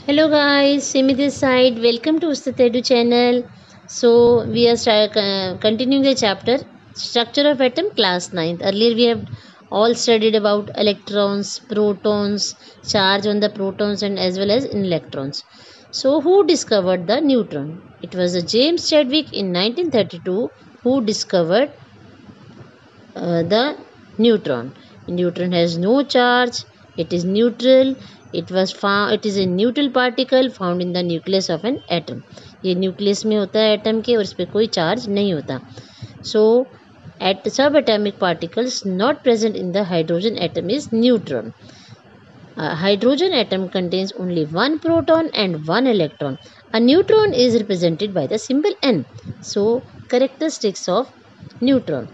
Hello guys, Simi this side. Welcome to Ustad Edu channel. So we are continuing the chapter Structure of Atom class 9th. Earlier we have all studied about electrons, protons, charge on the protons and as well as in electrons. So who discovered the neutron? It was James Chadwick in 1932 who discovered the neutron. Neutron has no charge. It is neutral. It is a neutral particle found in the nucleus of an atom. ये nucleus में होता है atom के और इस पर कोई charge नहीं होता. So at subatomic particles not present in the hydrogen atom is neutron. A hydrogen atom contains only one proton and one electron. A neutron is represented by the symbol N. So characteristics of neutron.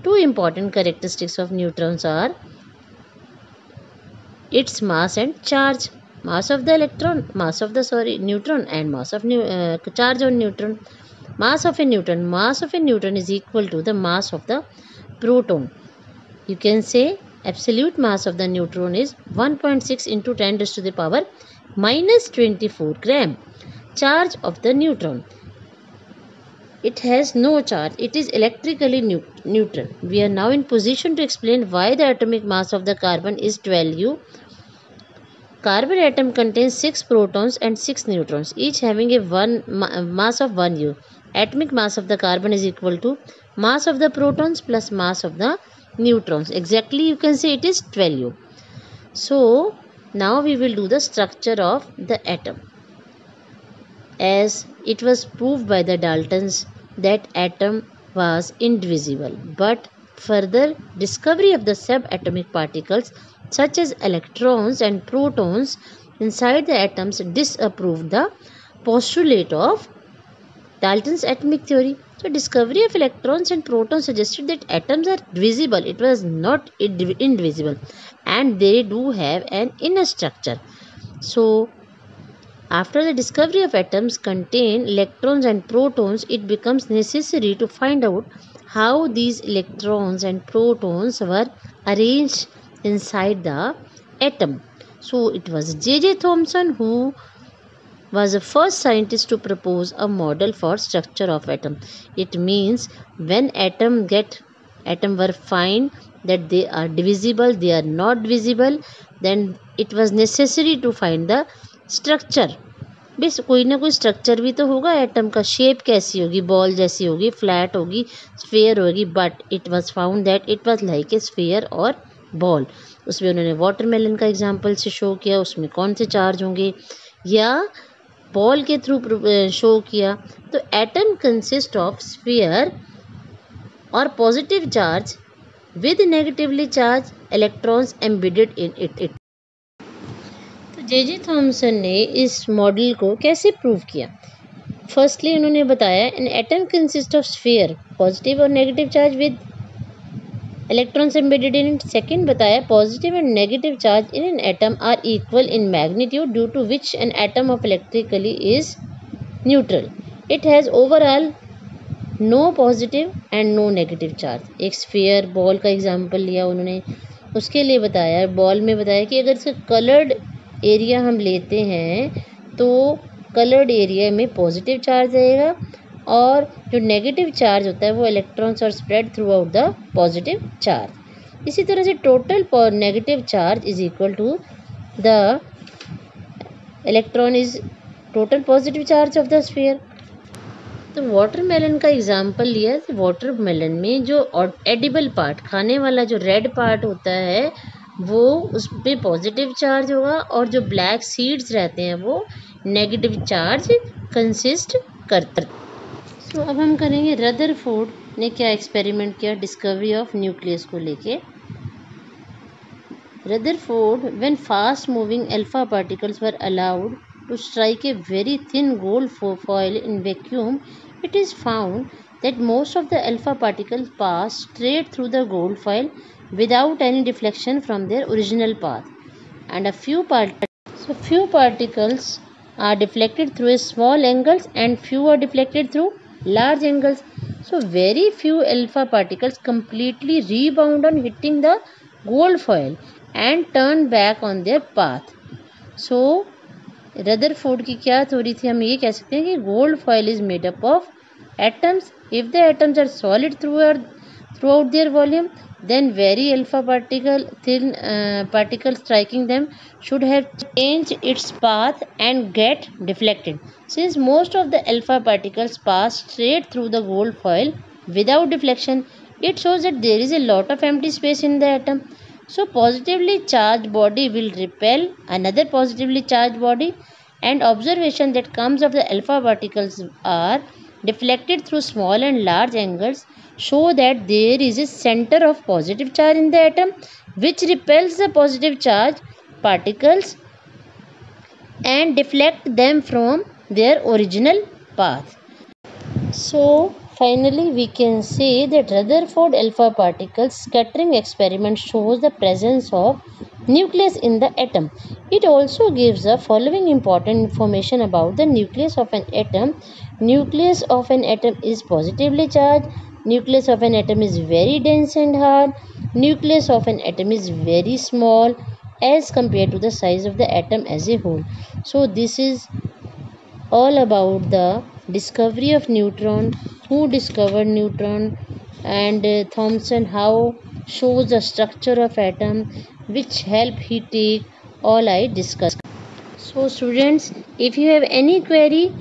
Two important characteristics of neutrons are its mass and charge. Mass of the neutron and mass of charge on neutron. Mass of a neutron is equal to the mass of the proton. You can say absolute mass of the neutron is 1.6 into 10 raised to the power minus 24 gram. Charge of the neutron. It has no charge. It is electrically neutral. We are now in position to explain why the atomic mass of the carbon is 12U. Carbon atom contains 6 protons and 6 neutrons, each having a mass of 1U. Atomic mass of the carbon is equal to mass of the protons plus mass of the neutrons. Exactly, you can say it is 12U. So now we will do the structure of the atom. As it was proved by the Daltons that atom was indivisible, but further discovery of the subatomic particles such as electrons and protons inside the atoms disproved the postulate of Dalton's atomic theory. So discovery of electrons and protons suggested that atoms are divisible. It was not indivisible, and they do have an inner structure. So after the discovery of atoms contain electrons and protons, it becomes necessary to find out how these electrons and protons were arranged inside the atom. So it was J.J. Thomson who was the first scientist to propose a model for structure of atom. It means when atom were find that they are divisible, they are not visible, then it was necessary to find the structure. बस कोई ना कोई structure भी तो होगा atom का. Shape कैसी होगी? बॉल जैसी होगी, फ्लैट होगी, स्फीयर होगी. But it was found that it was like a sphere और बॉल. उसमें उन्होंने वाटरमेलन का एग्जांपल से शो किया उसमें कौन से चार्ज होंगे, या बॉल के थ्रू शो किया. तो एटम कंसिस्ट ऑफ स्फीयर और positive charge with negatively charged electrons embedded in it. J.J. Thomson ने इस मॉडल को कैसे प्रूव किया? फर्स्टली उन्होंने बताया an atom consist of sphere, positive और negative charge with electrons embedded in it. Second बताया positive and negative charge in an atom are equal in magnitude due to which an atom of electrically is neutral. It has overall no positive and no negative charge. एक sphere ball का example लिया उन्होंने. उसके लिए बताया, ball में बताया कि अगर इसका कलर्ड एरिया हम लेते हैं तो कलर्ड एरिया में पॉजिटिव चार्ज रहेगा और जो नेगेटिव चार्ज होता है वो इलेक्ट्रॉन्स और spread throughout the positive charge. इसी तरह से total negative charge is equal to the electron is total positive charge of the sphere. तो वाटरमेलन का एग्जांपल लिया. वाटरमेलन में जो एडिबल पार्ट, खाने वाला जो रेड पार्ट होता है वो उस पर पॉजिटिव चार्ज होगा और जो ब्लैक सीड्स रहते हैं वो नेगेटिव चार्ज कंसिस्ट करते. सो अब हम करेंगे रदरफोर्ड ने क्या एक्सपेरिमेंट किया डिस्कवरी ऑफ न्यूक्लियस को लेके. Rutherford when fast moving alpha particles were allowed to strike a very thin gold foil in vacuum, it is found that most of the alpha particles pass straight through the gold foil without any deflection from their original path, and few particles are deflected through small angles and few are deflected through large angles. So very few alpha particles completely rebound on hitting the gold foil and turn back on their path. So Rutherford की क्या theory थी? हम ये कह सकते हैं कि gold foil is made up of atoms. If the atoms are solid throughout their volume, then very alpha thin particle striking them should have changed its path and get deflected. Since most of the alpha particles pass straight through the gold foil without deflection, it shows that there is a lot of empty space in the atom. So positively charged body will repel another positively charged body, and observation that comes of the alpha particles are deflected through small and large angles show that there is a center of positive charge in the atom which repels the positive charge particles and deflect them from their original path. So finally we can say that Rutherford alpha particle scattering experiment shows the presence of nucleus in the atom. It also gives the following important information about the nucleus of an atom. Nucleus of an atom is positively charged. Nucleus of an atom is very dense and hard. Nucleus of an atom is very small as compared to the size of the atom as a whole. So this is all about the discovery of neutron, who discovered neutron, and Thomson how shows the structure of atom, which help he take, all I discussed. So students, if you have any query,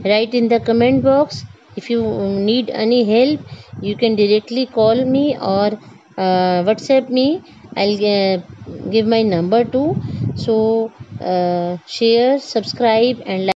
write in the comment box. If you need any help, you can directly call me or WhatsApp me. I'll give my number too. So share, subscribe and like.